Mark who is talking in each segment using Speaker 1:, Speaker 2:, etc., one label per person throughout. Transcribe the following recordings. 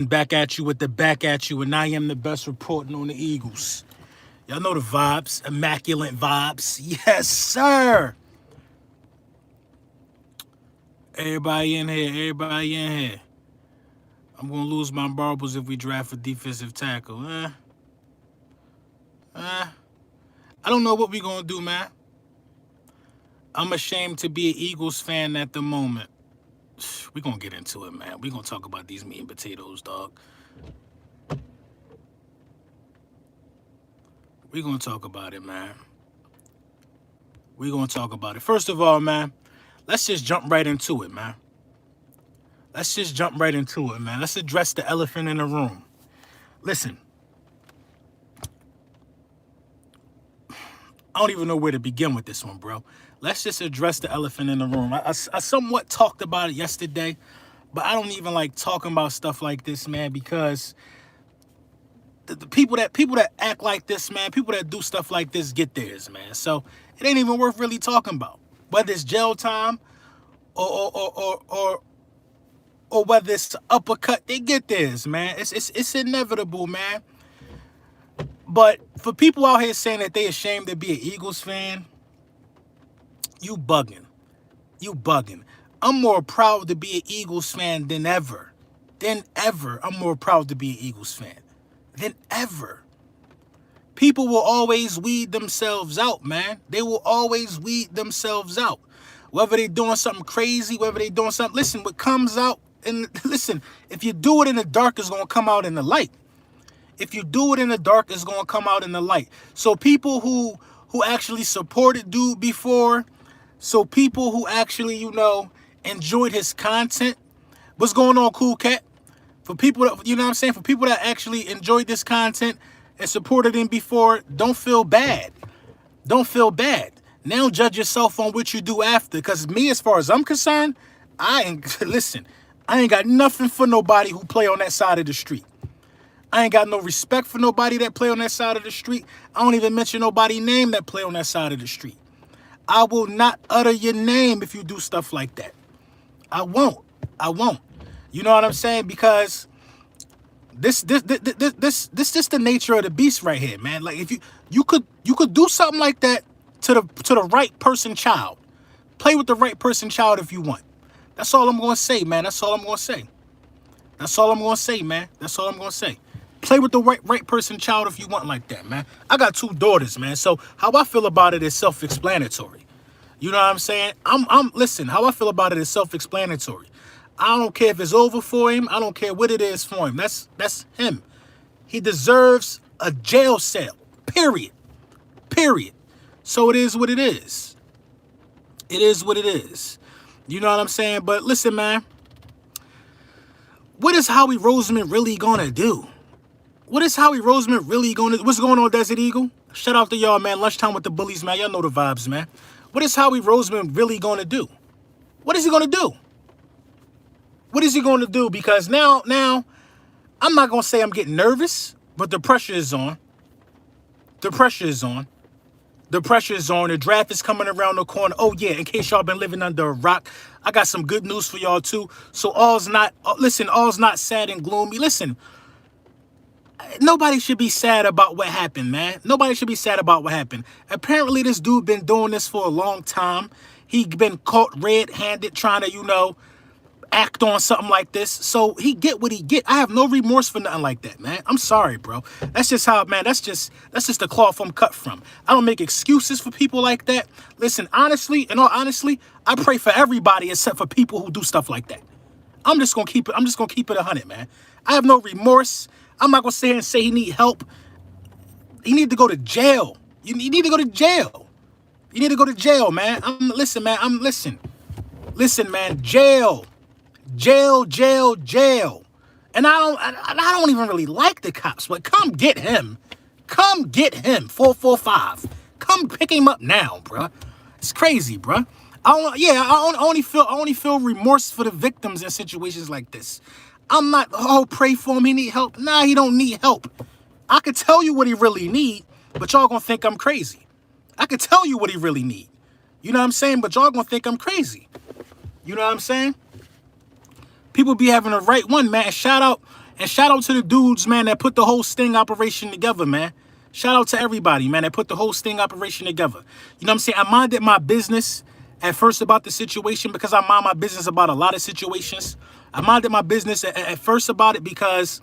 Speaker 1: Back at you with the back at you, and I am the best reporting on the Eagles. Y'all know the vibes, immaculate vibes. Yes, sir. Everybody in here, everybody in here. I'm gonna lose my marbles if we draft a defensive tackle. I don't know what we gonna do, man. I'm ashamed to be an Eagles fan at the moment. We gonna get into it, man. We gonna talk about these meat and potatoes, dog. We gonna talk about it, man. We gonna talk about it. First of all, man, let's just jump right into it, man. Let's just jump right into it, man. Let's address the elephant in the room. Listen, I don't even know where to begin with this one, bro. Let's just address the elephant in the room. I somewhat talked about it yesterday, but I don't even like talking about stuff like this, man, because the people that act like this, man, people that do stuff like this get theirs, man. So it ain't even worth really talking about. Whether it's jail time or whether it's uppercut, they get theirs, man. It's inevitable, man. But for people out here saying that they ashamed to be an Eagles fan, you bugging. You bugging. I'm more proud to be an Eagles fan than ever. Than ever. I'm more proud to be an Eagles fan than ever. People will always weed themselves out, man. They will always weed themselves out. Whether they doing something crazy, whether they doing something. Listen, what comes out, and listen, if you do it in the dark, it's going to come out in the light. If you do it in the dark, it's going to come out in the light. So people who actually supported dude before, so people who actually, enjoyed his content, what's going on, Cool Cat? For people that, you know what I'm saying? For people that actually enjoyed this content and supported him before, don't feel bad. Don't feel bad. Now judge yourself on what you do after. Because me, as far as I'm concerned, I ain't got nothing for nobody who play on that side of the street. I ain't got no respect for nobody that play on that side of the street. I don't even mention nobody's name that play on that side of the street. I will not utter your name if you do stuff like that. I won't. You know what I'm saying? Because this just the nature of the beast right here, man. Like if you could do something like that to the right person child. Play with the right person child if you want. That's all I'm gonna say, man. That's all I'm gonna say. That's all I'm gonna say, man. That's all I'm gonna say. Play with the right person child if you want like that, man. I got 2 daughters, man. So how I feel about it is self-explanatory. You know what I'm saying? Listen, how I feel about it is self-explanatory. I don't care if it's over for him. I don't care what it is for him. That's him. He deserves a jail cell. Period. Period. So it is what it is. It is what it is. You know what I'm saying? But listen, man. What is Howie Roseman really gonna do? What is Howie Roseman really gonna do? What's going on, Desert Eagle? Shout out to y'all, man. Lunchtime with the bullies, man. Y'all know the vibes, man. What is Howie Roseman really gonna do? What is he gonna do? What is he gonna do? Because now, I'm not gonna say I'm getting nervous, but the pressure is on. The pressure is on. The pressure is on. The draft is coming around the corner. Oh, yeah, in case y'all been living under a rock, I got some good news for y'all, too. So all's not sad and gloomy. Listen, nobody should be sad about what happened, man. Nobody should be sad about what happened. Apparently, this dude been doing this for a long time. He been caught red-handed trying to, act on something like this. So he get what he get. I have no remorse for nothing like that, man. I'm sorry, bro. That's just how, man, that's just the cloth I'm cut from. I don't make excuses for people like that. Listen, honestly, in all honesty, I pray for everybody except for people who do stuff like that. I'm just gonna keep it 100, man. I have no remorse. I'm not gonna sit here and say he need help. He need to go to jail. You need to go to jail. You need to go to jail, man. Listen, man, jail. Jail. And I don't even really like the cops, but come get him. Come get him, 445. Come pick him up now, bruh. It's crazy, bruh. I only feel remorse for the victims in situations like this. I'm not, pray for him, he need help. Nah, he don't need help. I could tell you what he really need, but y'all gonna think I'm crazy. I could tell you what he really need. You know what I'm saying? But y'all gonna think I'm crazy. You know what I'm saying? People be having the right one, man. Shout out And shout out to the dudes, man, that put the whole sting operation together, man. Shout out to everybody, man, that put the whole sting operation together. You know what I'm saying? I minded my business at first about the situation because I mind my business about a lot of situations. I minded my business at first about it because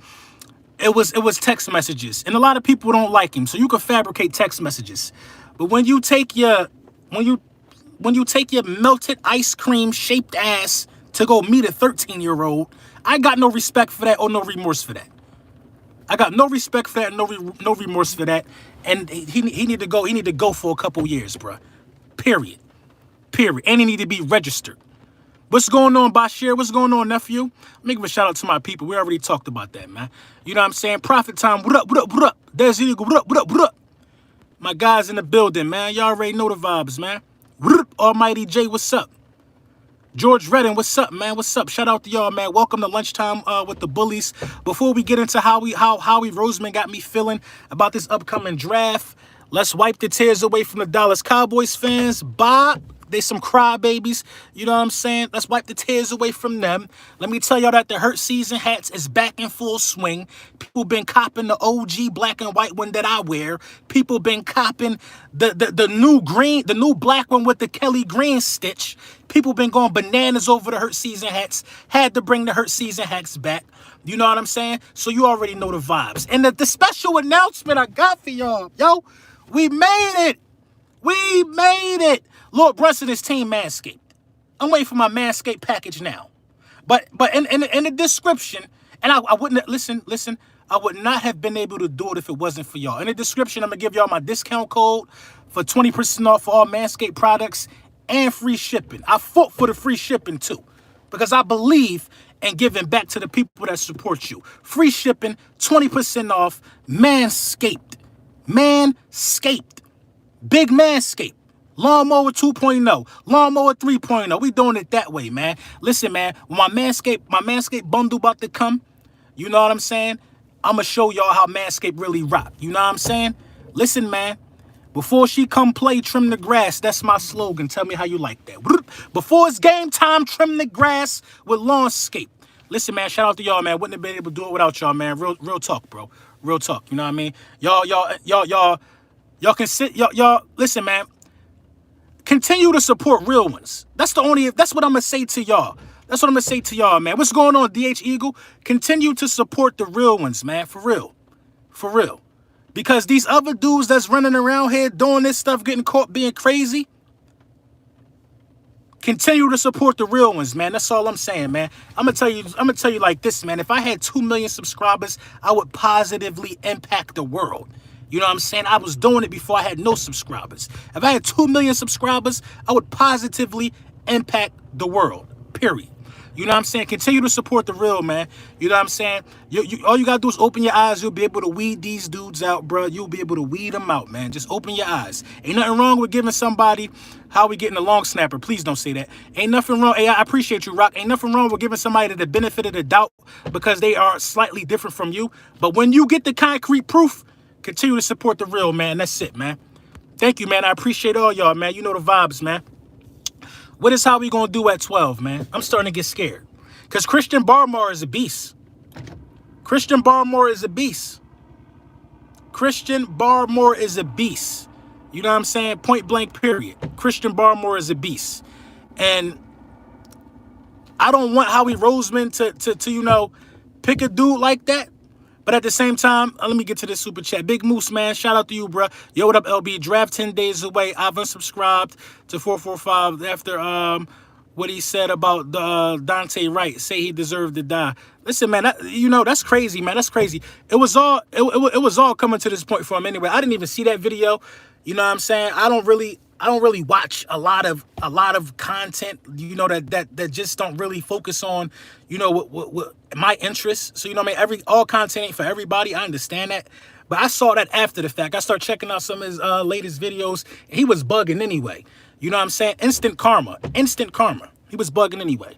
Speaker 1: it was text messages. And a lot of people don't like him. So you can fabricate text messages. But when you take your melted ice cream shaped ass to go meet a 13-year-old, I got no respect for that or no remorse for that. I got no respect for that, no remorse for that. And he need to go. He need to go for a couple years, bruh. Period. And he need to be registered. What's going on, Bashir? What's going on, nephew? Let me give a shout out to my people. We already talked about that, man. You know what I'm saying? Prophet time. What up? What up? What up? There's Eagle. What up? What up? What up? My guys in the building, man. Y'all already know the vibes, man. What up? Almighty J, what's up? George Redden, what's up, man? What's up? Shout out to y'all, man. Welcome to Lunchtime with the Bullies. Before we get into how Howie Roseman got me feeling about this upcoming draft, let's wipe the tears away from the Dallas Cowboys fans. Bob, they some crybabies. You know what I'm saying? Let's wipe the tears away from them. Let me tell y'all that the hurt season hats is back in full swing. People been copping the OG black and white one that I wear. People been copping the new green, the new black one with the Kelly Green stitch. People been going bananas over the hurt season hats. Had to bring the hurt season hats back. You know what I'm saying? So you already know the vibes. And the special announcement I got for y'all, yo, we made it. We made it. Lord Brunson is Team Manscaped. I'm waiting for my Manscaped package now. But in the description, and I wouldn't, listen, I would not have been able to do it if it wasn't for y'all. In the description, I'm going to give y'all my discount code for 20% off for all Manscaped products and free shipping. I fought for the free shipping too, because I believe in giving back to the people that support you. Free shipping, 20% off, Manscaped. Manscaped. Big Manscaped. Lawnmower 2.0, Lawnmower 3.0. We doing it that way, man. Listen, man, when my Manscaped bundle about to come, you know what I'm saying? I'm going to show y'all how Manscaped really rock. You know what I'm saying? Listen, man, before she come play, trim the grass. That's my slogan. Tell me how you like that. Before it's game time, trim the grass with Lawnscape. Listen, man, shout out to y'all, man. Wouldn't have been able to do it without y'all, man. Real talk, bro. Real talk. You know what I mean? Y'all can sit, y'all, listen, man. Continue to support real ones. That's what I'm going to say to y'all. That's what I'm going to say to y'all, man. What's going on, DH Eagle? Continue to support the real ones, man. For real. For real. Because these other dudes that's running around here doing this stuff, getting caught being crazy, continue to support the real ones, man. That's all I'm saying, man. I'm going to tell you like this, man. If I had 2 million subscribers, I would positively impact the world. You know what I'm saying? I was doing it before I had no subscribers. If I had 2 million subscribers, I would positively impact the world, period. You know what I'm saying? Continue to support the real, man. You know what I'm saying? All you got to do is open your eyes. You'll be able to weed these dudes out, bro. You'll be able to weed them out, man. Just open your eyes. Ain't nothing wrong with giving somebody how we getting a long snapper. Please don't say that. Ain't nothing wrong. Hey, I appreciate you, Rock. Ain't nothing wrong with giving somebody the benefit of the doubt because they are slightly different from you. But when you get the concrete proof, continue to support the real, man. That's it, man. Thank you, man. I appreciate all y'all, man. You know the vibes, man. What is how we going to do at 12, man? I'm starting to get scared. Because Christian Barmore is a beast. Christian Barmore is a beast. Christian Barmore is a beast. You know what I'm saying? Point blank, period. Christian Barmore is a beast. And I don't want Howie Roseman to you know, pick a dude like that. But at the same time, let me get to this super chat. Big Moose, man, shout out to you, bro. Yo, what up, LB? Draft 10 days away. I've unsubscribed to 445 after what he said about Dante Wright. Say he deserved to die. Listen, man, you know, that's crazy, man. That's crazy. It was all coming to this point for him anyway. I didn't even see that video. You know what I'm saying? I don't really watch a lot of content, you know, that just don't really focus on, you know, what my interests. So, you know what I mean? All content ain't for everybody. I understand that. But I saw that after the fact. I started checking out some of his latest videos. And he was bugging anyway. You know what I'm saying? Instant karma. Instant karma. He was bugging anyway.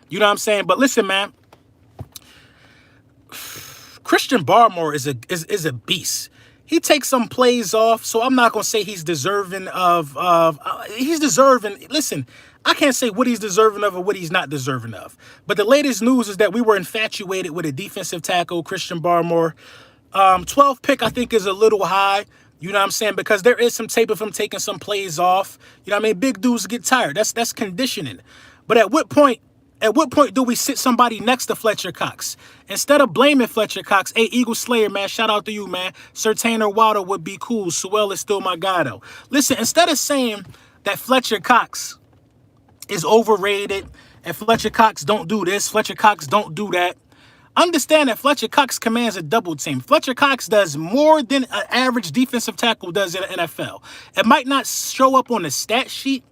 Speaker 1: You know what I'm saying? But listen, man. Christian Barmore is a beast. He takes some plays off, so I'm not going to say he's deserving of he's deserving. Listen, I can't say what he's deserving of or what he's not deserving of. But the latest news is that we were infatuated with a defensive tackle, Christian Barmore. 12th pick, I think, is a little high. You know what I'm saying? Because there is some tape of him taking some plays off. You know what I mean? Big dudes get tired. That's conditioning. But at what point do we sit somebody next to Fletcher Cox? Instead of blaming Fletcher Cox, hey, Eagle Slayer, man, shout out to you, man. Sertainer Water would be cool. Sewell is still my guy, though. Listen, instead of saying that Fletcher Cox is overrated and Fletcher Cox don't do this, Fletcher Cox don't do that, understand that Fletcher Cox commands a double team. Fletcher Cox does more than an average defensive tackle does in the NFL. It might not show up on the stat sheet,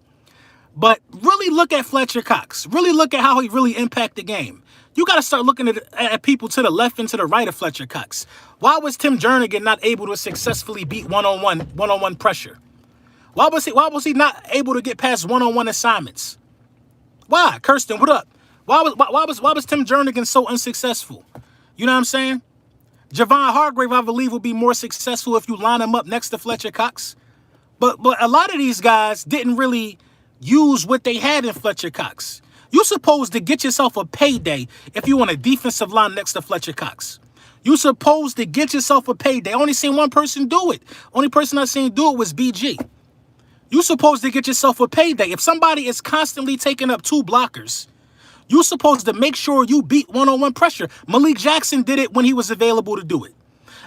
Speaker 1: but really look at Fletcher Cox. Really look at how he really impacted the game. You got to start looking at people to the left and to the right of Fletcher Cox. Why was Tim Jernigan not able to successfully beat one-on-one pressure? Why was he not able to get past one-on-one assignments? Why? Kirsten, what up? Why was Tim Jernigan so unsuccessful? You know what I'm saying? Javon Hargrave, I believe, will be more successful if you line him up next to Fletcher Cox. But a lot of these guys didn't really use what they had in Fletcher Cox. You're supposed to get yourself a payday if you want a defensive line next to Fletcher Cox. You're supposed to get yourself a payday. I only seen one person do it. Only person I seen do it was BG. You're supposed to get yourself a payday. If somebody is constantly taking up two blockers, you're supposed to make sure you beat one-on-one pressure. Malik Jackson did it when he was available to do it.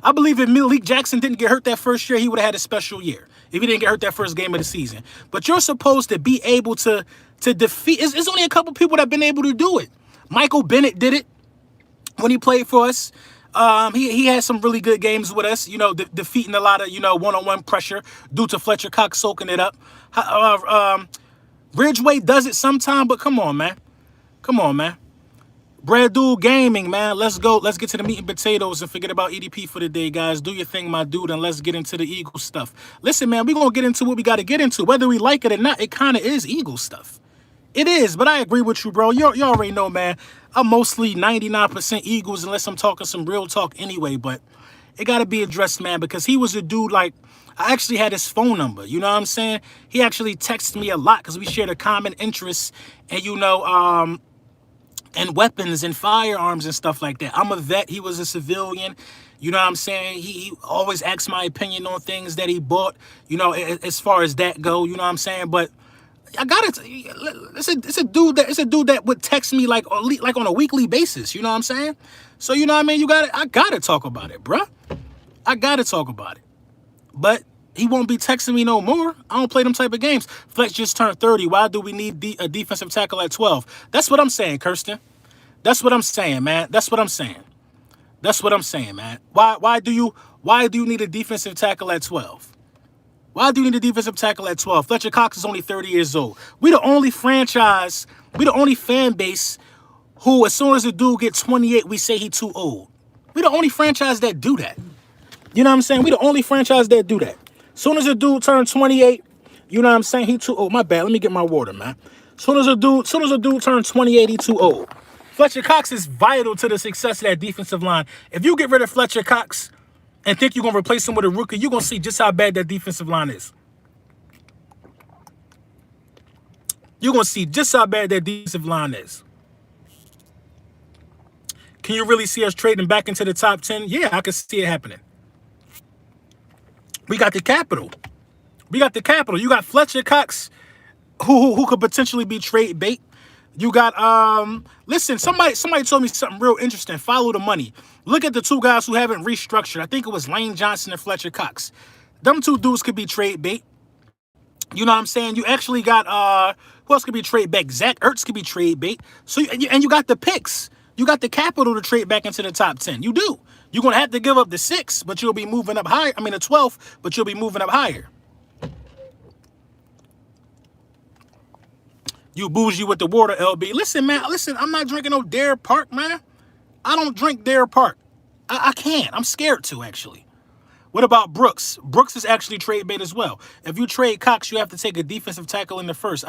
Speaker 1: I believe if Malik Jackson didn't get hurt that first year, he would have had a special year. If he didn't get hurt that first game of the season. But you're supposed to be able to defeat. It's only a couple people that have been able to do it. Michael Bennett did it when he played for us. He had some really good games with us, you know, defeating a lot of, you know, one-on-one pressure due to Fletcher Cox soaking it up. Ridgeway does it sometime, but come on, man. Come on, man. Brad Dude Gaming, man. Let's go. Let's get to the meat and potatoes and forget about EDP for the day, guys. Do your thing, my dude, and let's get into the Eagle stuff. Listen, man, we're going to get into what we got to get into. Whether we like it or not, it kind of is Eagle stuff. It is, but I agree with you, bro. You already know, man. I'm mostly 99% Eagles unless I'm talking some real talk anyway, but it got to be addressed, man, because he was a dude, like, I actually had his phone number, you know what I'm saying? He actually texted me a lot because we shared a common interest and, you know, and weapons and firearms and stuff like that. I'm a vet. He was a civilian. You know what I'm saying? He always asks my opinion on things that he bought, you know, as far as that go, you know what I'm saying? But I got it. It's a dude that would text me like on a weekly basis, you know what I'm saying? So, you know what I mean? I got to talk about it, bruh. I got to talk about it. But he won't be texting me no more. I don't play them type of games. Fletch just turned 30. Why do we need a defensive tackle at 12? That's what I'm saying, Kirsten. That's what I'm saying, man. That's what I'm saying. That's what I'm saying, man. Why do you need a defensive tackle at 12? Why do you need a defensive tackle at 12? Fletcher Cox is only 30 years old. We the only franchise, we the only fan base who, as soon as a dude gets 28, we say he too old. We the only franchise that do that. You know what I'm saying? We the only franchise that do that. Soon as a dude turns 28, you know what I'm saying? He too old. My bad. Let me get my water, man. Soon as a dude turns 28, he too old. Fletcher Cox is vital to the success of that defensive line. If you get rid of Fletcher Cox and think you're going to replace him with a rookie, you're going to see just how bad that defensive line is. You're going to see just how bad that defensive line is. Can you really see us trading back into the top 10? Yeah, I can see it happening. We got the capital. We got the capital. You got Fletcher Cox, who could potentially be trade bait. You got, listen, somebody told me something real interesting. Follow the money. Look at the two guys who haven't restructured. I think it was Lane Johnson and Fletcher Cox. Them two dudes could be trade bait. You know what I'm saying? You actually got, who else could be trade bait? Zach Ertz could be trade bait. So, and you got the picks. You got the capital to trade back into the top 10. You do. You're going to have to give up the 6, but you'll be moving up higher. I mean, the 12th, but you'll be moving up higher. You bougie with the water, LB. Listen, man. Listen, I'm not drinking no Dare Park, man. I don't drink Dare Park. I can't. I'm scared to, actually. What about Brooks? Brooks is actually trade bait as well. If you trade Cox, you have to take a defensive tackle in the first.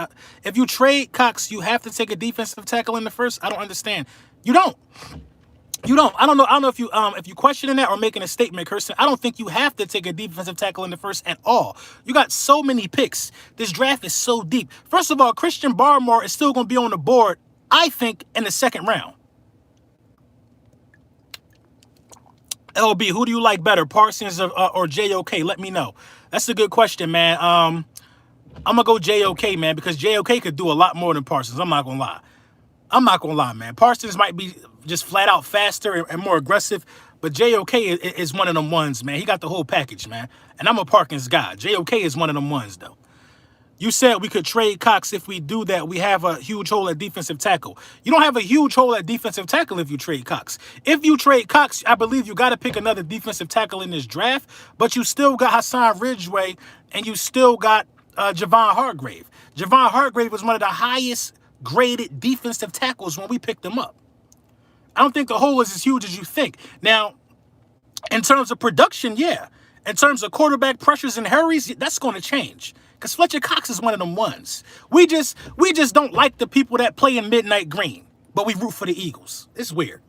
Speaker 1: If you trade Cox, you have to take a defensive tackle in the first. I don't understand. You don't. You don't. I don't know. I don't know if you questioning that or making a statement, Kirsten. I don't think you have to take a defensive tackle in the first at all. You got so many picks. This draft is so deep. First of all, Christian Barmore is still going to be on the board, I think, in the second round. LB, who do you like better, Parsons or JOK? Let me know. That's a good question, man. I'm gonna go JOK, man, because JOK could do a lot more than Parsons. I'm not gonna lie. Man. Parsons might be just flat out faster and more aggressive, but JOK is one of them ones, man. He got the whole package, man. And I'm a Parkins guy. JOK is one of them ones, though. You said we could trade Cox. If we do that, we have a huge hole at defensive tackle. You don't have a huge hole at defensive tackle if you trade Cox. If you trade Cox, I believe you got to pick another defensive tackle in this draft, but you still got Hassan Ridgeway and you still got Javon Hargrave. Javon Hargrave was one of the highest graded defensive tackles when we picked him up. I don't think the hole is as huge as you think. Now, in terms of production, yeah. In terms of quarterback pressures and hurries, that's going to change. Because Fletcher Cox is one of them ones. We just don't like the people that play in midnight green, but we root for the Eagles. It's weird.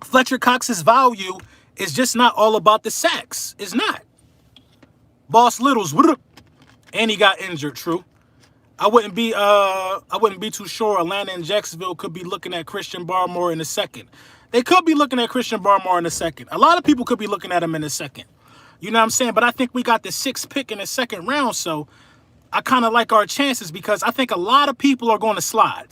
Speaker 1: Fletcher Cox's value is just not all about the sacks. It's not. Boss Littles, and he got injured, true. I wouldn't be too sure. Atlanta and Jacksonville could be looking at Christian Barmore in a second. They could be looking at Christian Barmore in a second. A lot of people could be looking at him in a second. You know what I'm saying? But I think we got the 6th pick in the second round, so I kind of like our chances because I think a lot of people are going to slide.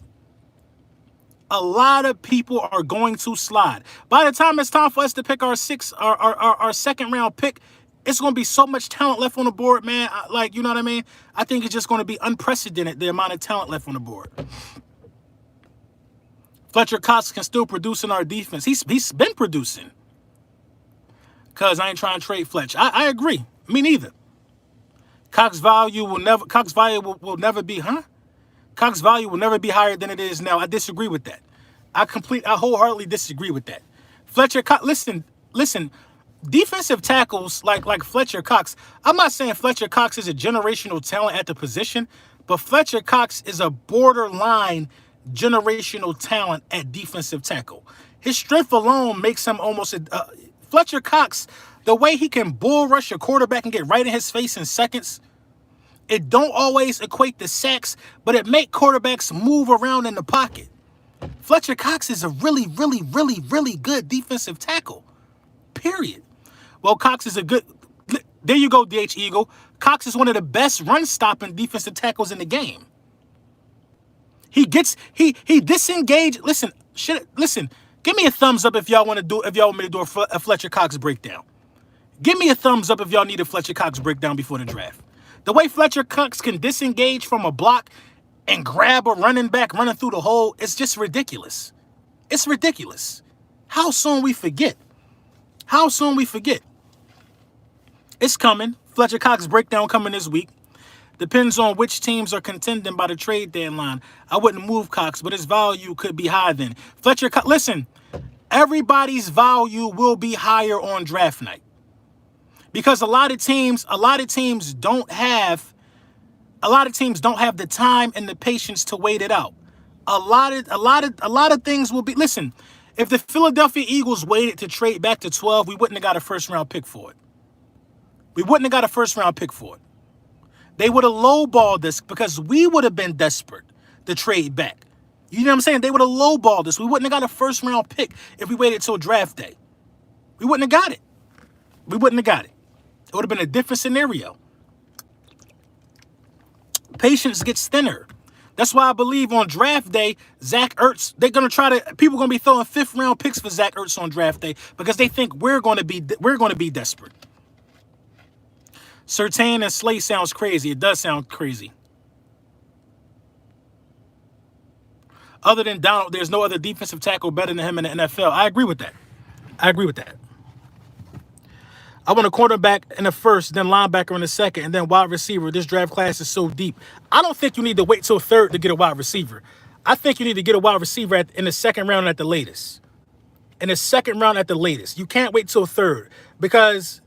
Speaker 1: A lot of people are going to slide. By the time it's time for us to pick our second round pick, it's going to be so much talent left on the board, man. Like, you know what I mean? I think it's just going to be unprecedented, the amount of talent left on the board. Fletcher Cox can still produce in our defense. He's been producing. Because I ain't trying to trade Fletch. I agree. Me neither. Cox value will never be, Cox value will never be higher than it is now. I disagree with that. I wholeheartedly disagree with that. Fletcher Cox, listen, defensive tackles like Fletcher Cox, I'm not saying Fletcher Cox is a generational talent at the position, but Fletcher Cox is a borderline generational talent at defensive tackle. His strength alone makes him almost Fletcher Cox, the way he can bull rush a quarterback and get right in his face in seconds, it don't always equate to sacks, but it make quarterbacks move around in the pocket. Fletcher Cox is a really, really, really, really good defensive tackle. Period. Well, Cox is a good... There you go, DH Eagle. Cox is one of the best run-stopping defensive tackles in the game. He disengaged... Listen. Give me a thumbs up if y'all want me to do a Fletcher Cox breakdown. Give me a thumbs up if y'all need a Fletcher Cox breakdown before the draft. The way Fletcher Cox can disengage from a block and grab a running back running through the hole, it's just ridiculous. It's ridiculous. How soon we forget? It's coming. Fletcher Cox breakdown coming this week. Depends on which teams are contending by the trade deadline. I wouldn't move Cox, but his value could be high then. Fletcher Cox, listen, everybody's value will be higher on draft night. Because a lot of teams don't have the time and the patience to wait it out. A lot of things will be, listen, if the Philadelphia Eagles waited to trade back to 12, we wouldn't have got a first round pick for it. They would have lowballed us because we would have been desperate to trade back. You know what I'm saying? They would have lowballed us. We wouldn't have got a first round pick if we waited till draft day. We wouldn't have got it. It would have been a different scenario. Patience gets thinner. That's why I believe on draft day, Zach Ertz, people going to be throwing 5th round picks for Zach Ertz on draft day because they think we're going to be desperate. Surtain and Slay sounds crazy. It does sound crazy. Other than Donald, there's no other defensive tackle better than him in the NFL. I agree with that. I want a cornerback in the first, then linebacker in the second, and then wide receiver. This draft class is so deep. I don't think you need to wait till 3rd to get a wide receiver. I think you need to get a wide receiver in the second round at the latest. You can't wait till 3rd because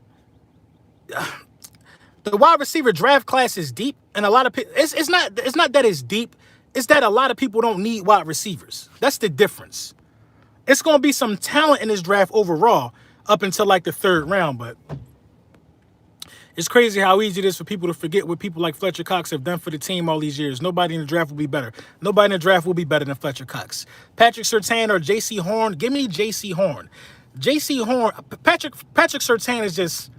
Speaker 1: the wide receiver draft class is deep, and a lot of people. It's not that it's deep. is that a lot of people don't need wide receivers. That's the difference. It's going to be some talent in this draft overall up until like the 3rd round, but it's crazy how easy it is for people to forget what people like Fletcher Cox have done for the team all these years. Nobody in the draft will be better. Nobody in the draft will be better than Fletcher Cox. Patrick Surtain or J.C. Horn? Give me J.C. Horn. J.C. Horn, Patrick Surtain is just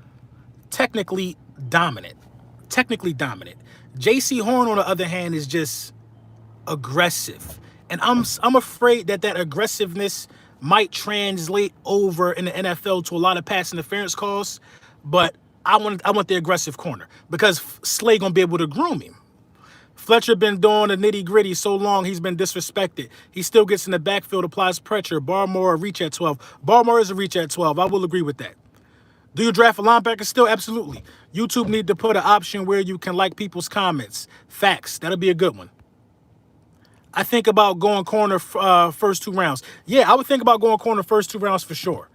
Speaker 1: technically dominant. Technically dominant. J.C. Horn, on the other hand, is just aggressive. And I'm afraid that aggressiveness might translate over in the NFL to a lot of pass interference calls, but I want the aggressive corner because Slay gonna be able to groom him. Fletcher been doing the nitty gritty so long he's been disrespected. He still gets in the backfield, applies pressure. Barmore a reach at 12. Barmore is a reach at 12. I will agree with that. Do you draft a linebacker still? Absolutely. YouTube need to put an option where you can like people's comments. Facts. That'll be a good one. I think about going corner first 2 rounds. Yeah, I would think about going corner first 2 rounds for sure.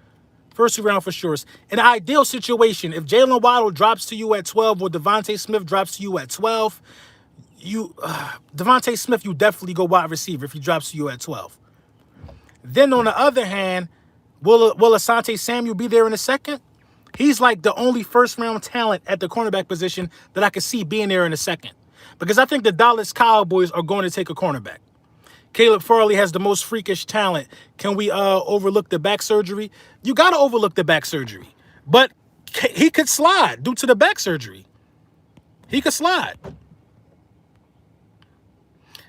Speaker 1: First 2 rounds for sure. In an ideal situation, if Jalen Waddle drops to you at 12 or Devontae Smith drops to you at 12, Devontae Smith, you definitely go wide receiver if he drops to you at 12. Then on the other hand, will Asante Samuel be there in a second? He's like the only 1st-round talent at the cornerback position that I could see being there in a second. Because I think the Dallas Cowboys are going to take a cornerback. Caleb Farley has the most freakish talent. Can we overlook the back surgery? You got to overlook the back surgery. But he could slide due to the back surgery. He could slide.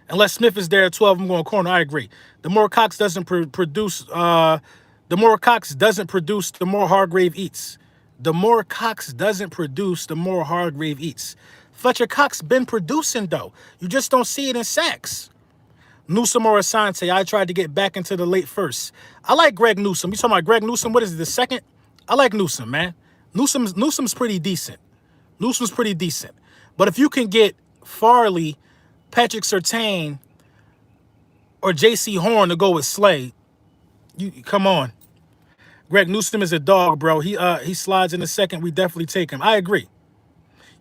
Speaker 1: Unless Smith is there at 12, I'm going corner. I agree. The more Cox doesn't produce, the more Hargrave eats. The more Cox doesn't produce, the more Hargrave eats. Fletcher Cox been producing, though. You just don't see it in sacks. Newsome or Asante, I tried to get back into the late 1st. I like Greg Newsome. You talking about Greg Newsome? What is it, the 2nd? I like Newsome, man. Newsome's pretty decent. Newsome's pretty decent. But if you can get Farley, Patrick Surtain, or J.C. Horn to go with Slay, you come on. Greg Newsome is a dog, bro. He slides in the 2nd. We definitely take him. I agree.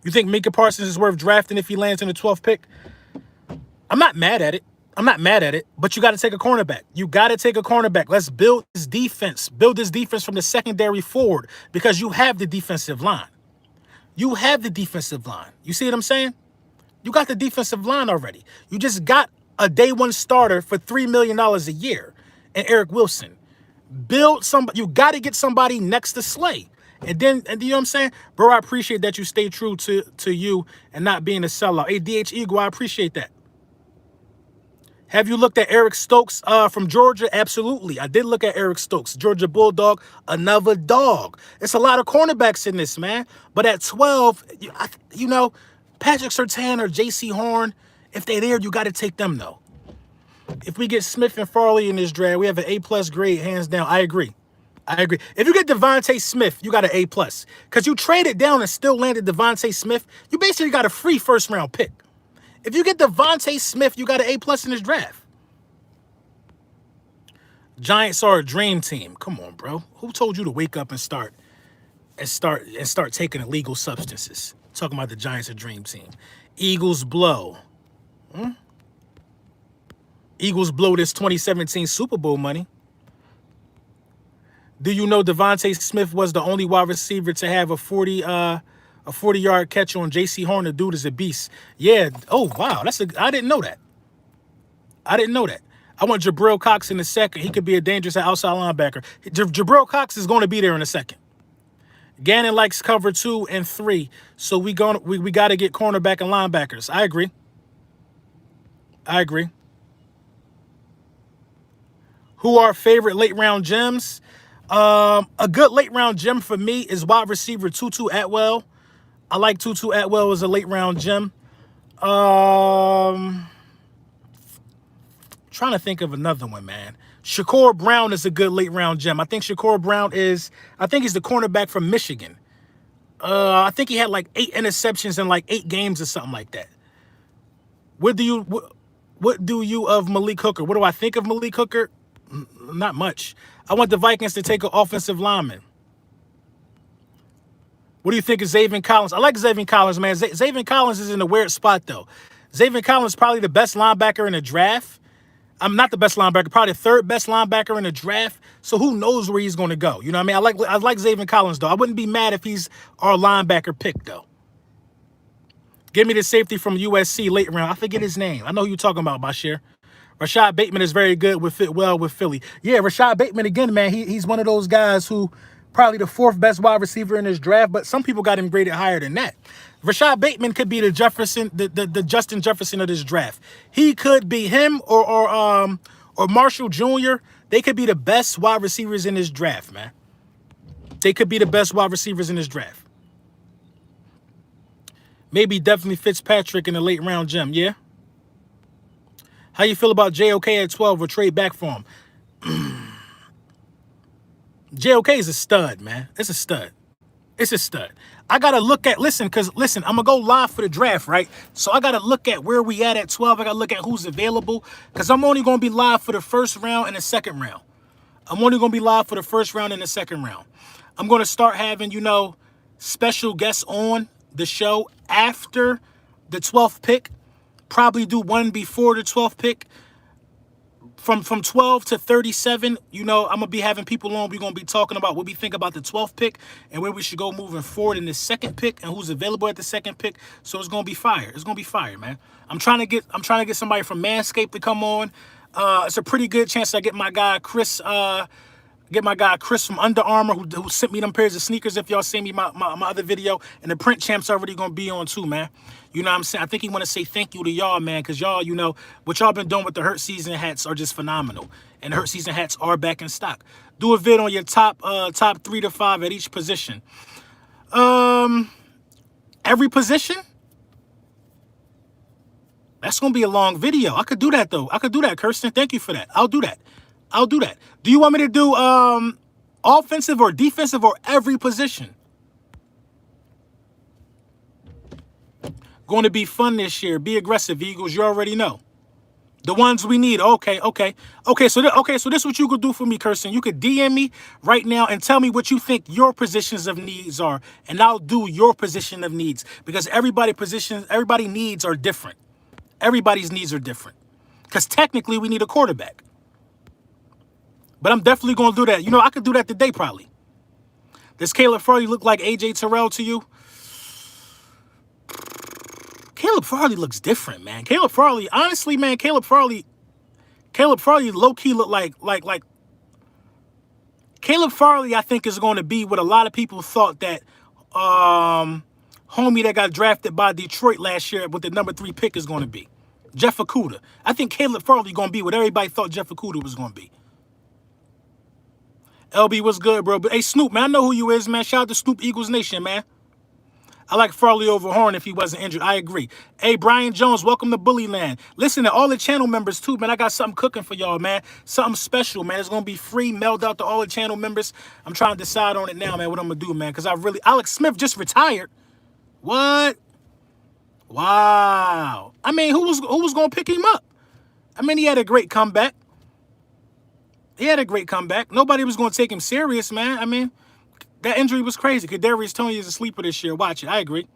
Speaker 1: You think Micah Parsons is worth drafting if he lands in the 12th pick? I'm not mad at it. But you got to take a cornerback. You got to take a cornerback. Let's build this defense. Build this defense from the secondary forward because you have the defensive line. You have the defensive line. You see what I'm saying? You got the defensive line already. You just got a day 1 starter for $3 million a year and Eric Wilson. Build somebody. You got to get somebody next to Slay. And you know what I'm saying? Bro, I appreciate that you stay true to you and not being a sellout. Hey, DH Eagle, I appreciate that. Have you looked at Eric Stokes from Georgia? Absolutely. I did look at Eric Stokes. Georgia Bulldog, another dog. It's a lot of cornerbacks in this, man. But at 12, you know, Patrick Surtain or J.C. Horn, if they're there, you got to take them, though. If we get Smith and Farley in this draft, we have an A+ grade, hands down. I agree. If you get Devontae Smith, you got an A+. Because you traded down and still landed Devontae Smith, you basically got a free 1st-round pick. If you get Devontae Smith, you got an A+ in this draft. Giants are a dream team. Come on, bro. Who told you to wake up and start taking illegal substances? Talking about the Giants a dream team. Eagles blow. Eagles blow this 2017 Super Bowl money. Do you know Devontae Smith was the only wide receiver to have a 40-yard catch on J.C. Horn? The dude is a beast. Yeah. Oh, wow. I didn't know that. I want Jabril Cox in the 2nd. He could be a dangerous outside linebacker. Jabril Cox is going to be there in a 2nd. Gannon likes cover 2 and 3, so we got to get cornerback and linebackers. I agree. Who are favorite late-round gems? A good late-round gem for me is wide receiver Tutu Atwell. I like Tutu Atwell as a late-round gem. Trying to think of another one, man. Shakur Brown is a good late-round gem. I think Shakur Brown he's the cornerback from Michigan. I think he had like 8 interceptions in like 8 games or something like that. What do you of Malik Hooker? What do I think of Malik Hooker? Not much. I want the Vikings to take an offensive lineman. What do you think of Zaven Collins? I like Zaven Collins, man. Zaven Collins is in a weird spot, though. Xavier Collins probably the best linebacker in the draft. I'm not the best linebacker, probably the third best linebacker in the draft. So who knows where he's going to go? You know what I mean? I like Xavier Collins though. I wouldn't be mad if he's our linebacker pick though. Give me the safety from USC late round. I forget his name. I know who you're talking about, Bashir. Rashad Bateman is very good, would fit well with Philly. Yeah, Rashad Bateman again, man. He's one of those guys who probably the fourth best wide receiver in this draft, but some people got him graded higher than that. Rashad Bateman could be the Justin Jefferson of this draft. He could be him or Marshall Jr. They could be the best wide receivers in this draft, man. They could be the best wide receivers in this draft. Maybe definitely Fitzpatrick in the late round gem, yeah? How you feel about JOK at 12 or trade back for him? JOK is a stud, man. It's a stud. It's a stud. I got to look at, listen, I'm going to go live for the draft, right? So I got to look at where we at 12. I got to look at who's available because I'm only going to be live for the first round and the second round. I'm only going to be live for the first round and the second round. I'm going to start having, special guests on the show after the 12th pick. Probably do one before the 12th pick. From 12 to 37, I'm going to be having people on. We're going to be talking about what we think about the 12th pick and where we should go moving forward in the second pick and who's available at the second pick. So it's going to be fire. It's going to be fire, man. I'm trying to get somebody from Manscaped to come on. It's a pretty good chance I get my guy Chris from Under Armour who sent me them pairs of sneakers. If y'all seen me my other video, and the Print Champ's already gonna be on too, man. You know what I'm saying? I think he want to say thank you to y'all, man, because y'all, what y'all been doing with the Hurt Season hats are just phenomenal, and the Hurt Season hats are back in stock. Do a vid on your top 3 to 5 at each position. Every position. That's gonna be a long video. I could do that though. I could do that, Kirsten. Thank you for that. I'll do that. Do you want me to do offensive or defensive or every position? Going to be fun this year. Be aggressive, Eagles. You already know. The ones we need. Okay. So this is what you could do for me, Kirsten. You could DM me right now and tell me what you think your positions of needs are, and I'll do your position of needs because everybody needs are different. Everybody's needs are different because technically we need a quarterback. But I'm definitely going to do that. I could do that today probably. Does Caleb Farley look like A.J. Terrell to you? Caleb Farley looks different, man. Caleb Farley, honestly, man, Caleb Farley low-key look like Caleb Farley, I think, is going to be what a lot of people thought that homie that got drafted by Detroit last year with the number 3 pick is going to be. Jeff Okudah. I think Caleb Farley going to be what everybody thought Jeff Okudah was going to be. LB, what's good, bro? But hey, Snoop, man, I know who you is, man. Shout out to Snoop Eagles Nation, man. I like Farley over Horn if he wasn't injured. I agree. Hey, Brian Jones, welcome to Bully Land. Listen to all the channel members, too, man. I got something cooking for y'all, man. Something special, man. It's going to be free, mailed out to all the channel members. I'm trying to decide on it now, man, what I'm going to do, man, because Alex Smith just retired. What? Wow. I mean, who was going to pick him up? I mean, he had a great comeback. Nobody was going to take him serious, man. I mean, that injury was crazy. Kadarius Toney is a sleeper this year. Watch it. I agree.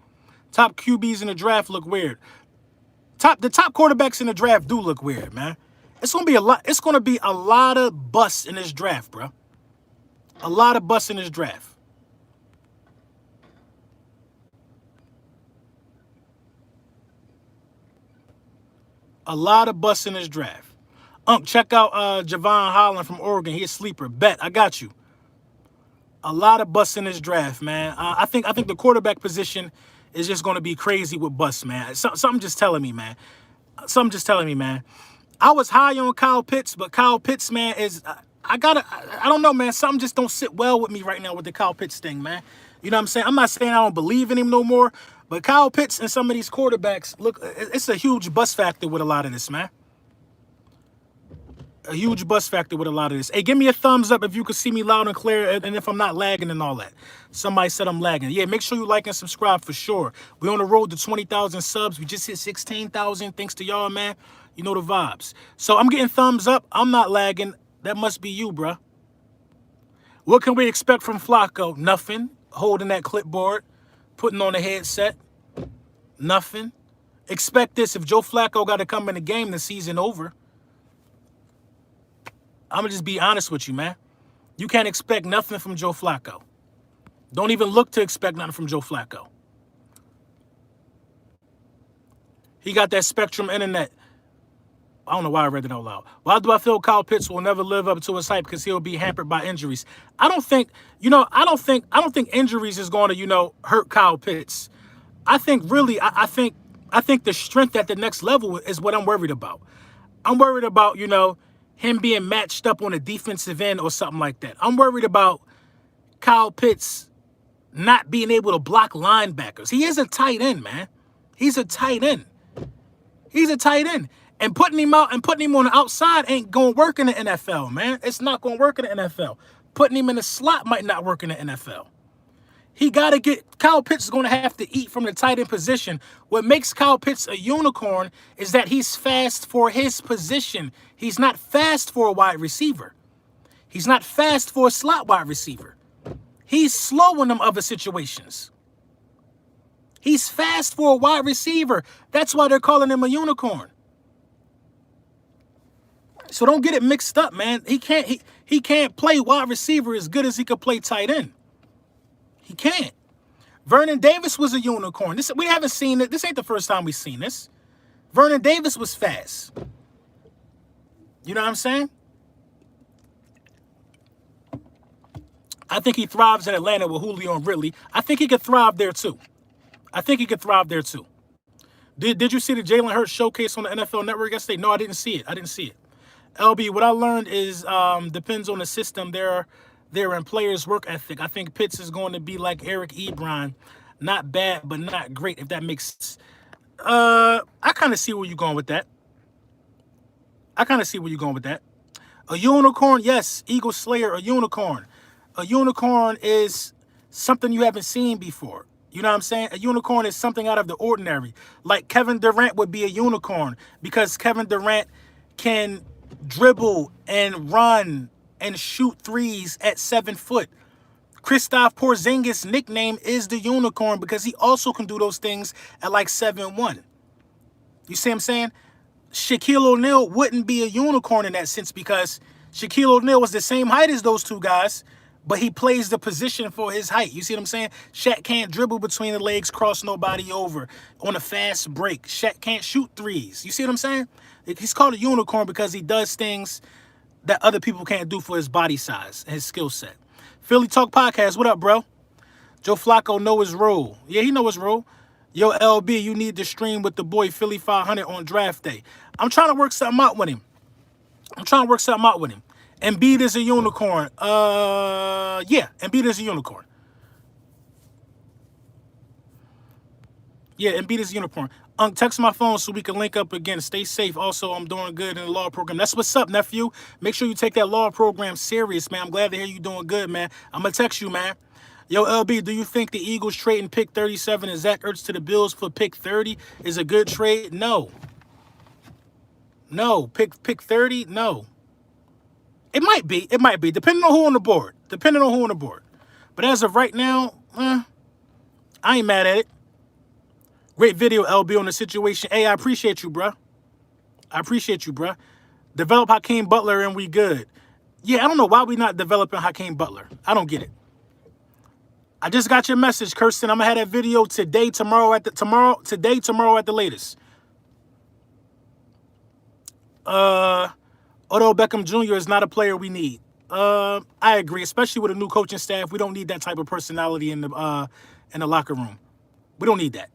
Speaker 1: Top QBs in the draft look weird. The top quarterbacks in the draft do look weird, man. It's going to be a lot of busts in this draft, bro. A lot of busts in this draft. Check out Javon Holland from Oregon. He's a sleeper. Bet. I got you. A lot of busts in this draft, man. I think the quarterback position is just going to be crazy with busts, man. Something just telling me, man. I was high on Kyle Pitts, but Kyle Pitts, man, I don't know, man. Something just don't sit well with me right now with the Kyle Pitts thing, man. You know what I'm saying? I'm not saying I don't believe in him no more, but Kyle Pitts and some of these quarterbacks, look, it's a huge bust factor with a lot of this, man. A huge bust factor with a lot of this. Hey, give me a thumbs up if you can see me loud and clear and if I'm not lagging and all that. Somebody said I'm lagging. Yeah, make sure you like and subscribe for sure. We're on the road to 20,000 subs. We just hit 16,000. Thanks to y'all, man. You know the vibes. So I'm getting thumbs up. I'm not lagging. That must be you, bruh. What can we expect from Flacco? Nothing. Holding that clipboard. Putting on a headset. Nothing. Expect this. If Joe Flacco got to come in the game, the season over. I'm going to just be honest with you, man. You can't expect nothing from Joe Flacco. Don't even look to expect nothing from Joe Flacco. He got that Spectrum internet. I don't know why I read it out loud. Why do I feel Kyle Pitts will never live up to his hype because he'll be hampered by injuries? I don't think injuries is going to, hurt Kyle Pitts. I think really, I think the strength at the next level is what I'm worried about. I'm worried about, him being matched up on a defensive end or something like that. I'm worried about Kyle Pitts not being able to block linebackers. He is a tight end, man. He's a tight end. He's a tight end. And putting him out and putting him on the outside ain't going to work in the NFL, man. It's not going to work in the NFL. Putting him in the slot might not work in the NFL. Kyle Pitts is going to have to eat from the tight end position. What makes Kyle Pitts a unicorn is that he's fast for his position. He's not fast for a wide receiver. He's not fast for a slot wide receiver. He's slow in them other situations. He's fast for a wide receiver. That's why they're calling him a unicorn. So don't get it mixed up, man. He can't play wide receiver as good as he could play tight end. He can't. Vernon Davis was a unicorn. We haven't seen it. This ain't the first time we've seen this. Vernon Davis was fast. You know what I'm saying? I think he thrives in Atlanta with Julio and Ridley. I think he could thrive there too. Did you see the Jalen Hurts showcase on the NFL Network yesterday? No, I didn't see it. LB, what I learned is depends on the system. They're in players' work ethic. I think Pitts is going to be like Eric Ebron. Not bad, but not great, if that makes sense. I kind of see where you're going with that. A unicorn, yes. Eagle Slayer, a unicorn. A unicorn is something you haven't seen before. You know what I'm saying? A unicorn is something out of the ordinary. Like Kevin Durant would be a unicorn because Kevin Durant can dribble and run and shoot threes at 7 foot. Kristaps Porzingis' nickname is the unicorn because he also can do those things at like 7'1". You see what I'm saying? Shaquille O'Neal wouldn't be a unicorn in that sense because Shaquille O'Neal was the same height as those two guys, but he plays the position for his height. You see what I'm saying? Shaq can't dribble between the legs, cross nobody over on a fast break. Shaq can't shoot threes. You see what I'm saying? He's called a unicorn because he does things that other people can't do for his body size and his skill set. Philly Talk Podcast, what up, bro? Joe Flacco know his role. Yeah, he know his role. Yo, LB, you need to stream with the boy Philly 500 on draft day. I'm trying to work something out with him. Embiid is a unicorn. Yeah, Embiid is a unicorn. Text my phone so we can link up again. Stay safe. Also, I'm doing good in the law program. That's what's up, nephew. Make sure you take that law program serious, man. I'm glad to hear you doing good, man. I'm going to text you, man. Yo, LB, do you think the Eagles trading pick 37 and Zach Ertz to the Bills for pick 30 is a good trade? No. Pick 30? No. It might be, depending on who on the board. But as of right now, I ain't mad at it. Great video, LB, on the situation. Hey, I appreciate you, bruh. Develop Hakeem Butler and we good. Yeah, I don't know why we not developing Hakeem Butler. I don't get it. I just got your message, Kirsten. I'm gonna have that video today, tomorrow at the latest. Odell Beckham Jr. is not a player we need. I agree, especially with a new coaching staff. We don't need that type of personality in the locker room. We don't need that.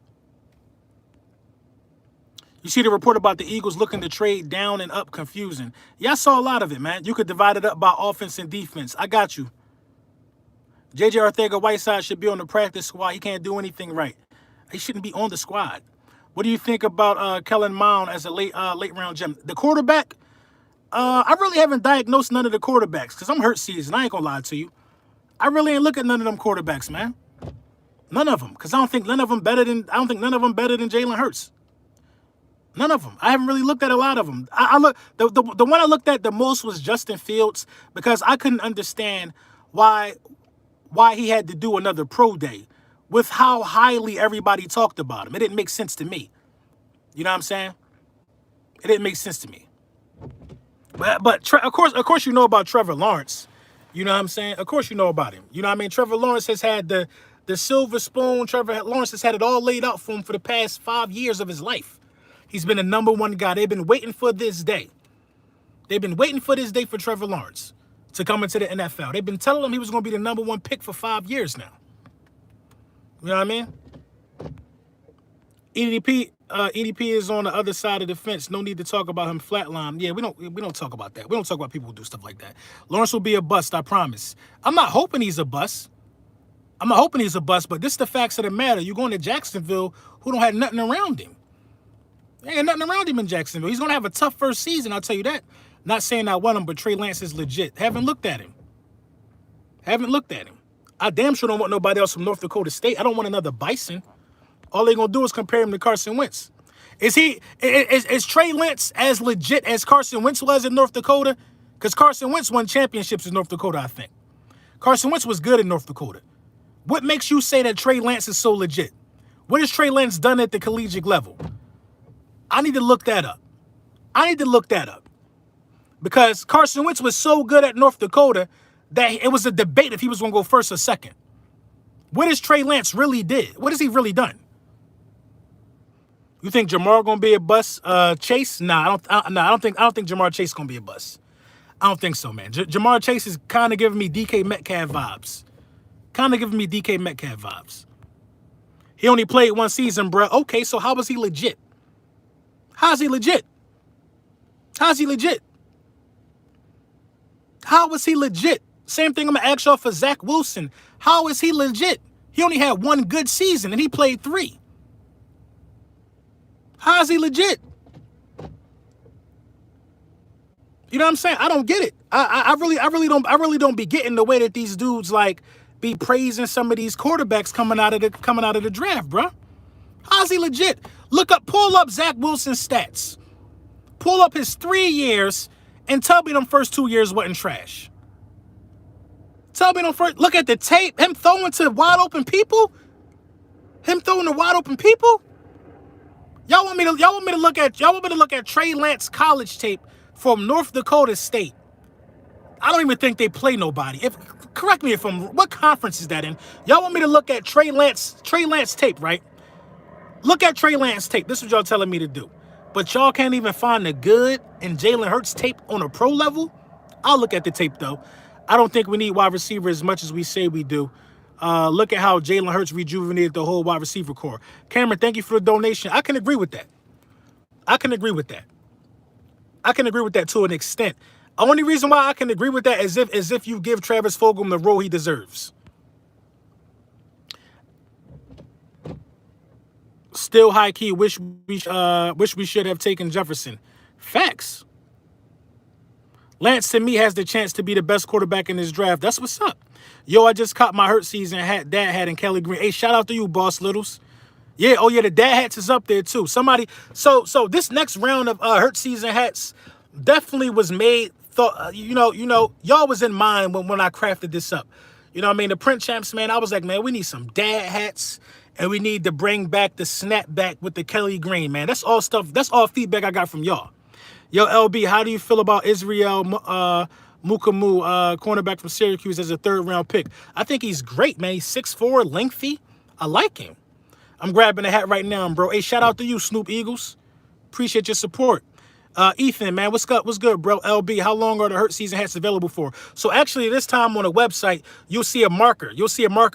Speaker 1: You see the report about the Eagles looking to trade down and up, confusing. Yeah, I saw a lot of it, man. You could divide it up by offense and defense. I got you. J.J. Arcega-Whiteside should be on the practice squad. He can't do anything right. He shouldn't be on the squad. What do you think about Kellen Mond as a late round gem? The quarterback? I really haven't diagnosed none of the quarterbacks because I'm hurt season. I ain't gonna lie to you. I really ain't look at none of them quarterbacks, man. None of them, because I don't think none of them better than Jalen Hurts. None of them. I haven't really looked at a lot of them. The one I looked at the most was Justin Fields because I couldn't understand why he had to do another pro day with how highly everybody talked about him. It didn't make sense to me. You know what I'm saying? It didn't make sense to me. But of course, you know about Trevor Lawrence. You know what I'm saying? Of course, you know about him. You know what I mean? Trevor Lawrence has had the silver spoon. Trevor Lawrence has had it all laid out for him for the past 5 years of his life. He's been the #1 guy. They've been waiting for this day. They've been waiting for this day for Trevor Lawrence to come into the NFL. They've been telling him he was going to be the #1 pick for 5 years now. You know what I mean? EDP is on the other side of the fence. No need to talk about him flatline. Yeah, we don't talk about that. We don't talk about people who do stuff like that. Lawrence will be a bust, I promise. I'm not hoping he's a bust. But this is the facts of the matter. You're going to Jacksonville, who don't have nothing around him. There ain't nothing around him in Jacksonville. He's going to have a tough first season, I'll tell you that. Not saying I want him, but Trey Lance is legit. Haven't looked at him. I damn sure don't want nobody else from North Dakota State. I don't want another Bison. All they're going to do is compare him to Carson Wentz. Is Trey Lance as legit as Carson Wentz was in North Dakota? Because Carson Wentz won championships in North Dakota, I think. Carson Wentz was good in North Dakota. What makes you say that Trey Lance is so legit? What has Trey Lance done at the collegiate level? I need to look that up. Because Carson Wentz was so good at North Dakota that it was a debate if he was going to go first or second. What has Trey Lance really did? What has he really done? You think Jamar gonna be a bust? Chase? Nah, I don't think Jamar Chase gonna be a bust. I don't think so, man. Jamar Chase is kind of giving me DK Metcalf vibes. He only played 1 season, bro. Okay, so how was he legit? How is he legit? Same thing I'm gonna ask y'all for Zach Wilson. How is he legit? He only had 1 good season and he played 3. How is he legit? You know what I'm saying? I don't get it. I really don't be getting the way that these dudes like be praising some of these quarterbacks coming out of the draft, bro. How's he legit? Pull up Zach Wilson's stats. Pull up his 3 years and tell me them first 2 years wasn't trash. Look at the tape. Him throwing to wide open people. Y'all want me to look at Trey Lance college tape from North Dakota State. I don't even think they play nobody. Correct me if what conference is that in? Y'all want me to look at Trey Lance tape, right? Look at Trey Lance tape. This is what y'all telling me to do. But y'all can't even find the good in Jalen Hurts tape on a pro level? I'll look at the tape though. I don't think we need wide receiver as much as we say we do. Look at how Jalen Hurts rejuvenated the whole wide receiver core. Cameron, thank you for the donation. I can agree with that. To an extent. Only reason why I can agree with that is if you give Travis Fulgham the role he deserves. Still high key. Wish we should have taken Jefferson. Facts. Lance to me has the chance to be the best quarterback in this draft. That's what's up. Yo, I just caught my Hurt season dad hat in Kelly Green. Hey, shout out to you, Boss Littles. Yeah, oh yeah, the dad hats is up there too. So this next round of Hurt season hats definitely was made. Y'all was in mind when I crafted this up. You know what I mean? The print champs, man, I was like, man, we need some dad hats and we need to bring back the snapback with the Kelly Green, man. That's all feedback I got from y'all. Yo, LB, how do you feel about Israel Mukamu, cornerback from Syracuse, as a 3rd round pick? I think he's great, man. He's 6'4", lengthy. I like him. I'm grabbing the hat right now, bro. Hey, shout out to you, Snoop Eagles. Appreciate your support. Ethan, man, what's good, bro? LB, how long are the Hurt season hats available for? So actually, this time on the website, you'll see a marker.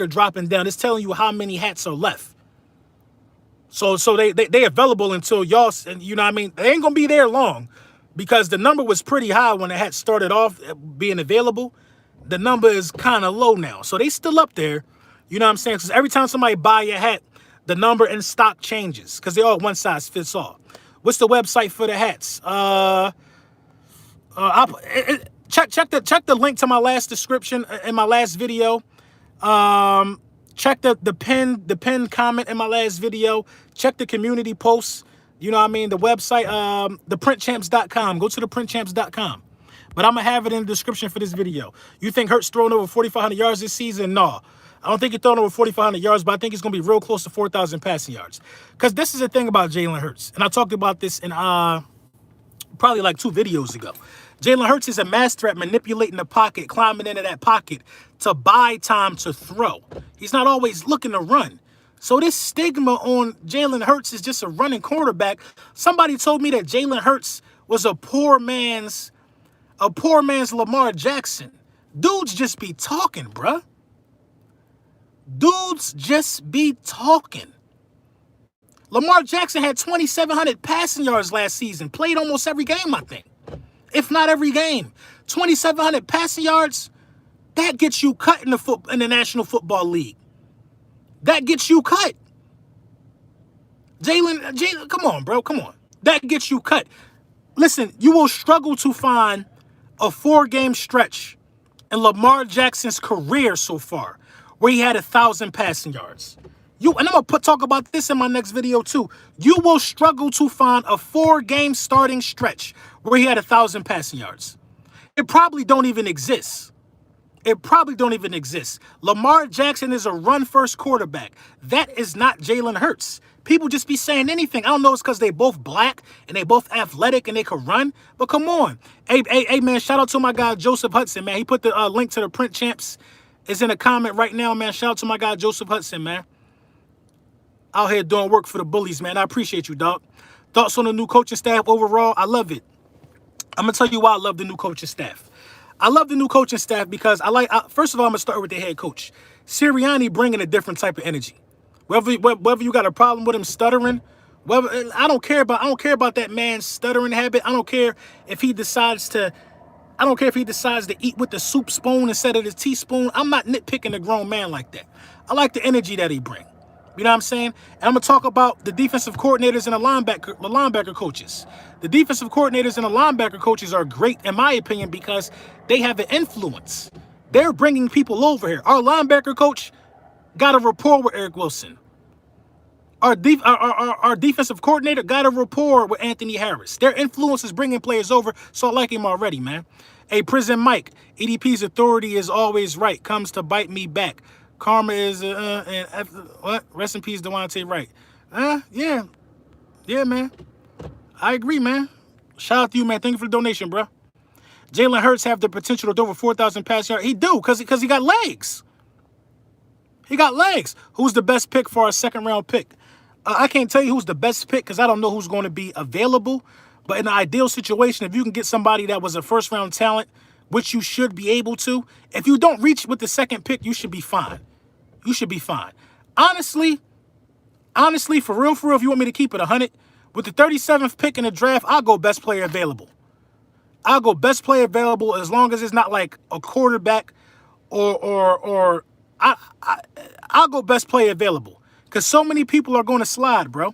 Speaker 1: Dropping down. It's telling you how many hats are left. So they available until y'all, you know what I mean? They ain't going to be there long because the number was pretty high when the hat started off being available. The number is kind of low now. So they still up there. You know what I'm saying? Because every time somebody buy your hat, the number in stock changes because they all one size fits all. What's the website for the hats? Check the link to my last description in my last video. Check the pinned comment in my last video. Check the community posts. You know what I mean? The website, theprintchamps.com. Go to theprintchamps.com. But I'm going to have it in the description for this video. You think Hurts throwing over 4,500 yards this season? No. I don't think he's throwing over 4,500 yards, but I think he's going to be real close to 4,000 passing yards. Because this is the thing about Jalen Hurts, and I talked about this in probably like 2 videos ago. Jalen Hurts is a master at manipulating the pocket, climbing into that pocket to buy time to throw. He's not always looking to run. So this stigma on Jalen Hurts is just a running quarterback. Somebody told me that Jalen Hurts was a poor man's Lamar Jackson. Dudes just be talking, bruh. Dudes just be talking. Lamar Jackson had 2,700 passing yards last season. Played almost every game, I think. If not every game. 2,700 passing yards, that gets you cut in the National Football League. That gets you cut. Jalen, come on, bro. Come on. That gets you cut. Listen, you will struggle to find a 4-game stretch in Lamar Jackson's career so far where he had 1,000 passing yards. And I'm going to talk about this in my next video too. You will struggle to find a 4-game starting stretch where he had 1,000 passing yards. It probably don't even exist. It probably don't even exist. Lamar Jackson is a run-first quarterback. That is not Jalen Hurts. People just be saying anything. I don't know it's because they both black and they both athletic and they could run. But come on. Hey, man, shout out to my guy, Joseph Hudson, man. He put the link to the print champs. Is in a comment right now, man. Shout out to my guy, Joseph Hudson, man. Out here doing work for the bullies, man. I appreciate you, dog. Thoughts on the new coaching staff overall? I love it. I'm going to tell you why I love the new coaching staff. I love the new coaching staff because first of all, I'm going to start with the head coach. Sirianni bringing a different type of energy. Whether you got a problem with him stuttering, I don't care about that man's stuttering habit. I don't care if he decides to eat with the soup spoon instead of the teaspoon. I'm not nitpicking a grown man like that. I like the energy that he brings. You know what I'm saying? And I'm going to talk about the defensive coordinators and the linebacker coaches. The defensive coordinators and the linebacker coaches are great, in my opinion, because they have an influence. They're bringing people over here. Our linebacker coach got a rapport with Eric Wilson. Our defensive coordinator got a rapport with Anthony Harris. Their influence is bringing players over, so I like him already, man. Hey, Prison Mike, EDP's authority is always right. Comes to bite me back. Karma is, what? Rest in peace, Devontae Wright. Yeah. Yeah, man. I agree, man. Shout out to you, man. Thank you for the donation, bro. Jalen Hurts have the potential to throw over 4,000 pass yards. He do, because he got legs. He got legs. Who's the best pick for our 2nd-round pick? I can't tell you who's the best pick because I don't know who's going to be available. But in an ideal situation, if you can get somebody that was a 1st-round talent, which you should be able to, if you don't reach with the 2nd pick, you should be fine. You should be fine. Honestly, for real, if you want me to keep it 100, with the 37th pick in the draft, I'll go best player available. I'll go best player available as long as it's not like a quarterback or I'll go best player available. Because so many people are going to slide, bro.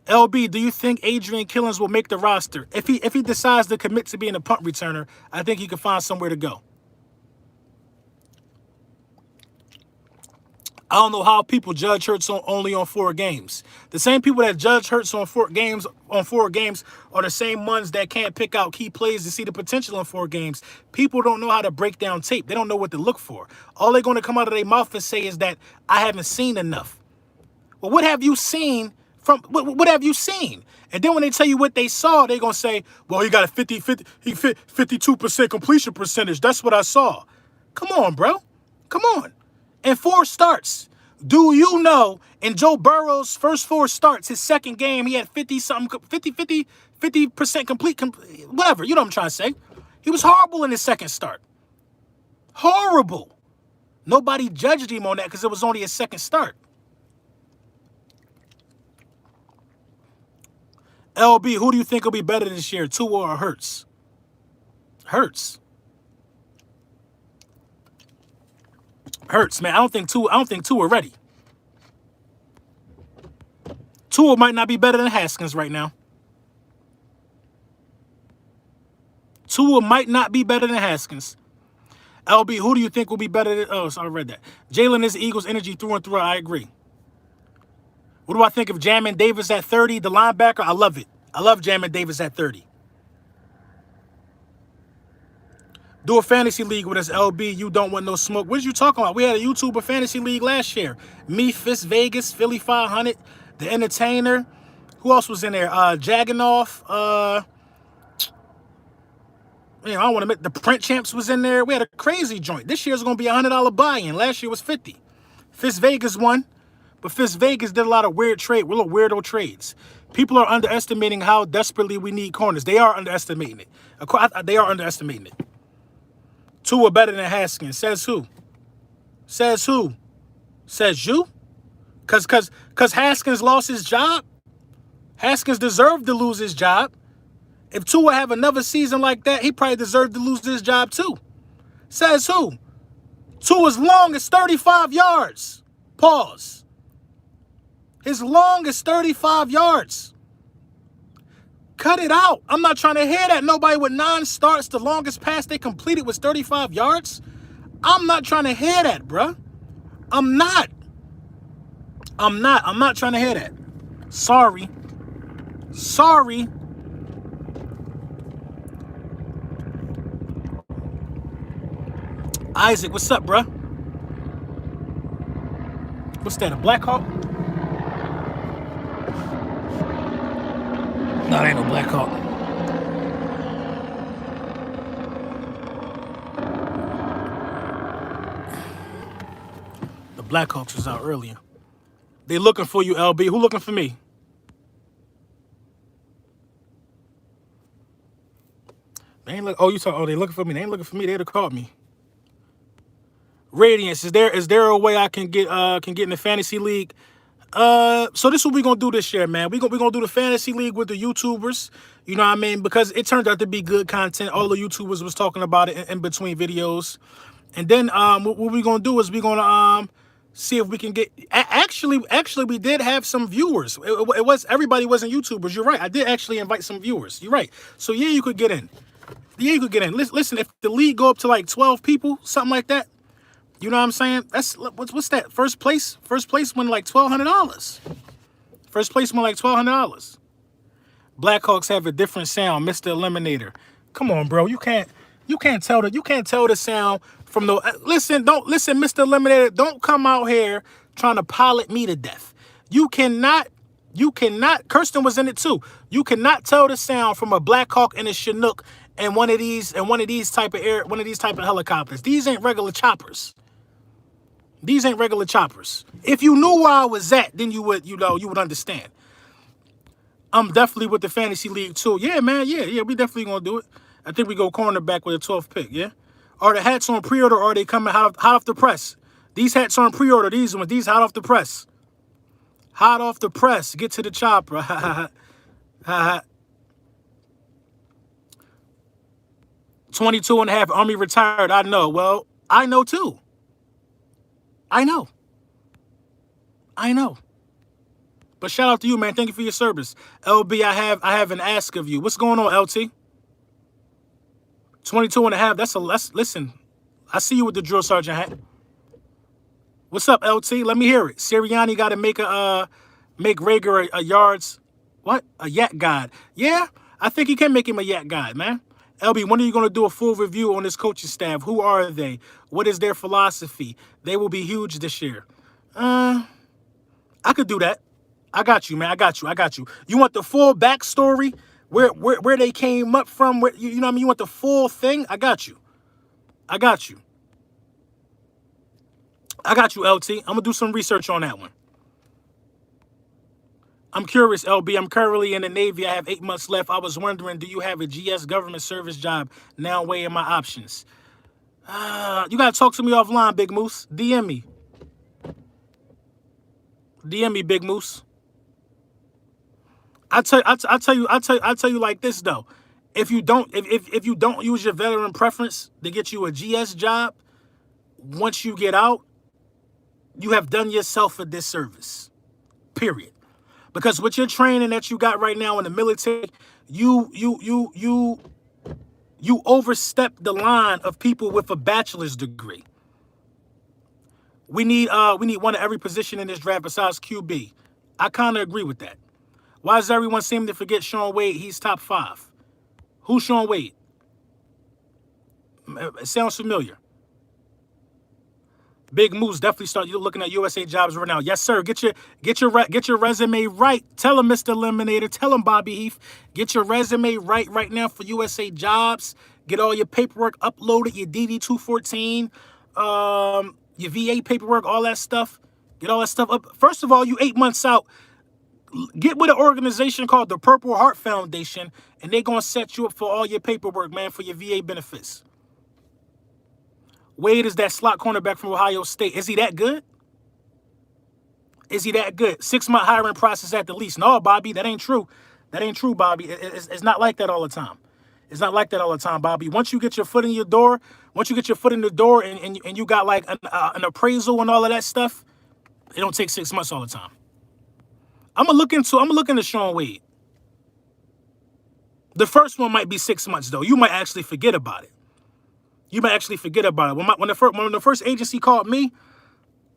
Speaker 1: LB, do you think Adrian Killins will make the roster? If he decides to commit to being a punt returner, I think he can find somewhere to go. I don't know how people judge Hurts only on 4 games. The same people that judge Hurts on 4 games are the same ones that can't pick out key plays to see the potential in 4 games. People don't know how to break down tape. They don't know what to look for. All they're going to come out of their mouth and say is that I haven't seen enough. Well, what have you seen? What have you seen? And then when they tell you what they saw, they're going to say, well, he got a 52% completion percentage. That's what I saw. Come on, bro. Come on. In 4 starts, do you know in Joe Burrow's first 4 starts, his 2nd game, he had 50% complete, whatever. You know what I'm trying to say. He was horrible in his 2nd start. Horrible. Nobody judged him on that because it was only his 2nd start. LB, who do you think will be better this year, Tua or Hurts? Hurts, man. I don't think Tua ready. Tua might not be better than Haskins right now. Tua might not be better than Haskins. LB, who do you think will be better than... Oh, sorry, I read that. Jalen is Eagles energy through and through. I agree. What do I think of Jamin Davis at 30, the linebacker? I love it. I love Jamin Davis at 30. Do a fantasy league with us, LB. You don't want no smoke. What are you talking about? We had a YouTuber fantasy league last year. Me, Fist Vegas, Philly 500, The Entertainer. Who else was in there? Jagganoff. I don't want to admit, the Print Champs was in there. We had a crazy joint. This year's going to be a $100 buy-in. Last year was 50. Fist Vegas won, but Fist Vegas did a lot of little weirdo trades. People are underestimating how desperately we need corners. They are underestimating it. They are underestimating it. Two are better than Haskins. Says who? Says who? Says you? Cause Haskins lost his job. Haskins deserved to lose his job. If Tua have another season like that, he probably deserved to lose his job too. Says who? Tua's long is 35 yards. Pause. His long is 35 yards. Cut it out. I'm not trying to hear that. Nobody with 9 starts, the longest pass they completed was 35 yards. I'm not trying to hear that, bruh. I'm not trying to hear that. Sorry. Isaac, what's up, bruh? What's that, a Black Hawk? No, that ain't no Black Hawk. The Blackhawks was out earlier. They looking for you, LB. Who looking for me? They ain't look. Oh, they looking for me. They ain't looking for me. They'd have caught me. Radiance, is there a way I can get in the fantasy league? So this is what we're gonna do this year, man. We're gonna do the fantasy league with the YouTubers. You know what I mean? Because it turned out to be good content. All the YouTubers was talking about it in between videos. And then what we're gonna do is we're gonna see if we can get actually we did have some viewers. It was everybody wasn't YouTubers. You're right. I did actually invite some viewers. You're right. So yeah, you could get in. Yeah, you could get in. Listen, if the league go up to like 12 people, something like that. You know what I'm saying? That's what's that? First place won like $1,200. First place won like $1,200. Blackhawks have a different sound, Mr. Eliminator. Come on, bro. You can't tell the sound from the listen, Mr. Eliminator. Don't come out here trying to pilot me to death. You cannot Kirsten was in it too. You cannot tell the sound from a Blackhawk and a Chinook and one of these type of helicopters. These ain't regular choppers. These ain't regular choppers. If you knew where I was at, then you would understand. I'm definitely with the fantasy league too. Yeah, man. Yeah. We definitely gonna do it. I think we go cornerback with a 12th pick. Yeah. Are the hats on pre-order or are they coming hot off the press? These hats are on pre-order. These hot off the press. Hot off the press. Get to the chopper. 22 and a half. Army retired. I know. Well, I know too. I know. But shout out to you, man. Thank you for your service. LB, I have an ask of you. What's going on, LT? 22 and a half. Listen. I see you with the drill sergeant hat. What's up, LT? Let me hear it. Sirianni got to make Rager a yards. What? A yak guide. Yeah, I think he can make him a yak guide, man. LB, when are you going to do a full review on this coaching staff? Who are they? What is their philosophy? They will be huge this year. I could do that. I got you, man. I got you. You want the full backstory? Where they came up from? You know what I mean? You want the full thing? I got you. LT. I'm going to do some research on that one. I'm curious, LB. I'm currently in the Navy. I have 8 months left. I was wondering, do you have a GS government service job? Now weighing my options. You got to talk to me offline, Big Moose. DM me, Big Moose. I tell you like this though. If you don't use your veteran preference to get you a GS job, once you get out, you have done yourself a disservice. Period. Because with your training that you got right now in the military, you overstep the line of people with a bachelor's degree. We need one at every position in this draft besides QB. I kind of agree with that. Why does everyone seem to forget Sean Wade? He's top 5. Who's Sean Wade? It sounds familiar. Big Moose definitely start. You're looking at USA jobs right now. Yes, sir. Get your resume right. Tell him, Mr. Eliminator. Tell him, Bobby Heath. Get your resume right now for USA jobs. Get all your paperwork uploaded. Your DD 214, your VA paperwork, all that stuff. Get all that stuff up. First of all, you 8 months out. Get with an organization called the Purple Heart Foundation, and they're gonna set you up for all your paperwork, man, for your VA benefits. Wade is that slot cornerback from Ohio State. Is he that good? Is he that good? 6-month hiring process at the least. No, Bobby, that ain't true. That ain't true, Bobby. It's not like that all the time. It's not like that all the time, Bobby. Once you get your foot in your door, and you got like an appraisal and all of that stuff, it don't take 6 months all the time. I'm gonna look into Sean Wade. The first one might be 6 months though. You might actually forget about it. When the first agency called me,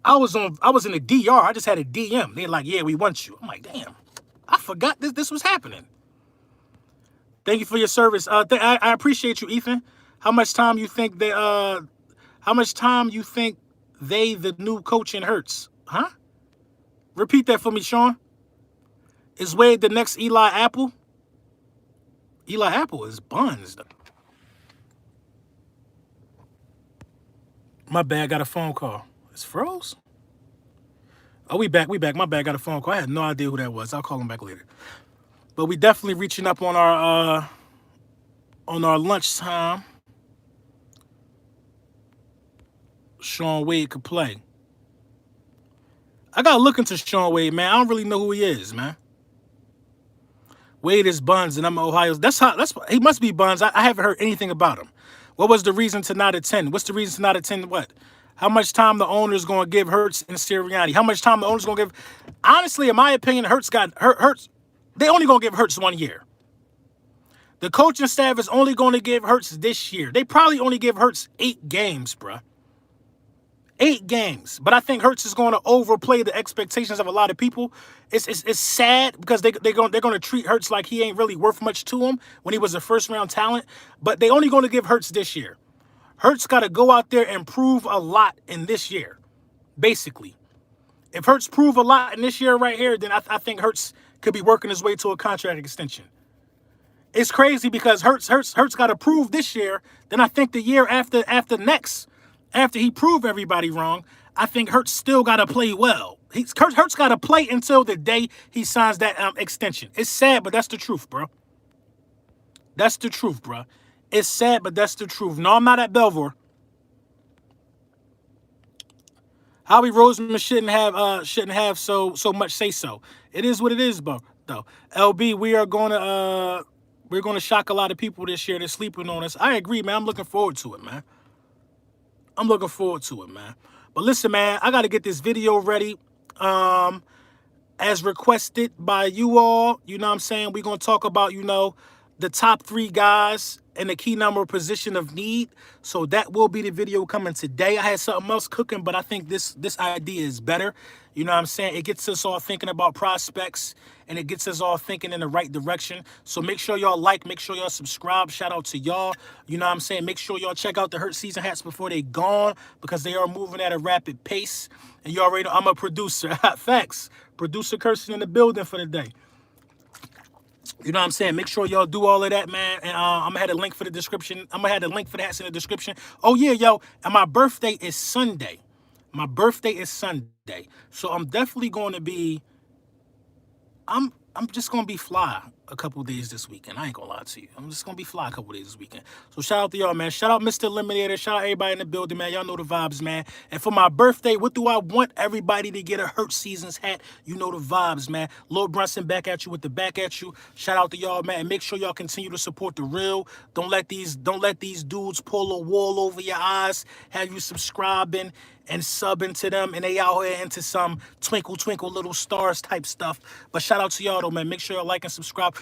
Speaker 1: I was in the DR. I just had a DM. They're like, "Yeah, we want you." I'm like, "Damn, I forgot this was happening." Thank you for your service. I appreciate you, Ethan. How much time you think the new coach in Hurts? Huh? Repeat that for me, Sean. Is Wade the next Eli Apple? Eli Apple is buns. My bad, got a phone call. It's froze? Oh, we back. My bad, got a phone call. I had no idea who that was. I'll call him back later. But we definitely reaching up on our lunchtime. Sean Wade could play. I gotta look into Sean Wade, man. I don't really know who he is, man. Wade is buns, and I'm Ohio. He must be buns. I haven't heard anything about him. What was the reason to not attend? What's the reason to not attend what? How much time the owner's going to give Hurts and Sirianni? How much time the owner's going to give? Honestly, in my opinion, Hurts, they only going to give Hurts 1 year. The coaching staff is only going to give Hurts this year. They probably only give Hurts 8 games, bruh. 8 games. But I think Hurts is going to overplay the expectations of a lot of people. It's sad because they're going to treat Hurts like he ain't really worth much to him when he was a first-round talent. But they only going to give Hurts this year. Hurts got to go out there and prove a lot in this year, basically. If Hurts prove a lot in this year right here, then I think Hurts could be working his way to a contract extension. It's crazy because Hurts got to prove this year. Then I think the year after next, after he proved everybody wrong, I think Hurts still got to play well. Hurts got to play until the day he signs that extension. It's sad, but that's the truth, bro. That's the truth, bro. It's sad, but that's the truth. No, I'm not at Belvoir. Howie Roseman shouldn't have so much say so. It is what it is, bro. Though LB, we're gonna shock a lot of people this year. They're sleeping on us. I agree, man. I'm looking forward to it, man. But listen, man, I got to get this video ready. As requested by you all, you know what I'm saying? We're going to talk about, the top 3 guys in the key number position of need. So that will be the video coming today. I had something else cooking, but I think this idea is better. You know what I'm saying? It gets us all thinking about prospects, and it gets us all thinking in the right direction. So make sure y'all make sure y'all subscribe. Shout out to y'all. You know what I'm saying? Make sure y'all check out the Hurt season hats before they gone, because they are moving at a rapid pace. And you already know I'm a producer. Facts. Producer Kirsten in the building for the day. You know what I'm saying? Make sure y'all do all of that, man. And I'm going to have a link for the description. I'm going to have the link for the hats in the description. Oh, yeah, yo. And my birthday is Sunday. So I'm definitely going to be... I'm just going to be fly a couple days this weekend. I ain't going to lie to you. I'm just going to be fly a couple days this weekend. So shout out to y'all, man. Shout out Mr. Eliminator. Shout out everybody in the building, man. Y'all know the vibes, man. And for my birthday, what do I want everybody to get? A Hurt Seasons hat. You know the vibes, man. Lord Brunson back at you with the back at you. Shout out to y'all, man. And make sure y'all continue to support the real. Don't let these dudes pull a wall over your eyes. Have you subscribing and subbing to them, and they out here into some twinkle, twinkle, little stars type stuff. But shout out to y'all, though, man. Make sure y'all like and subscribe.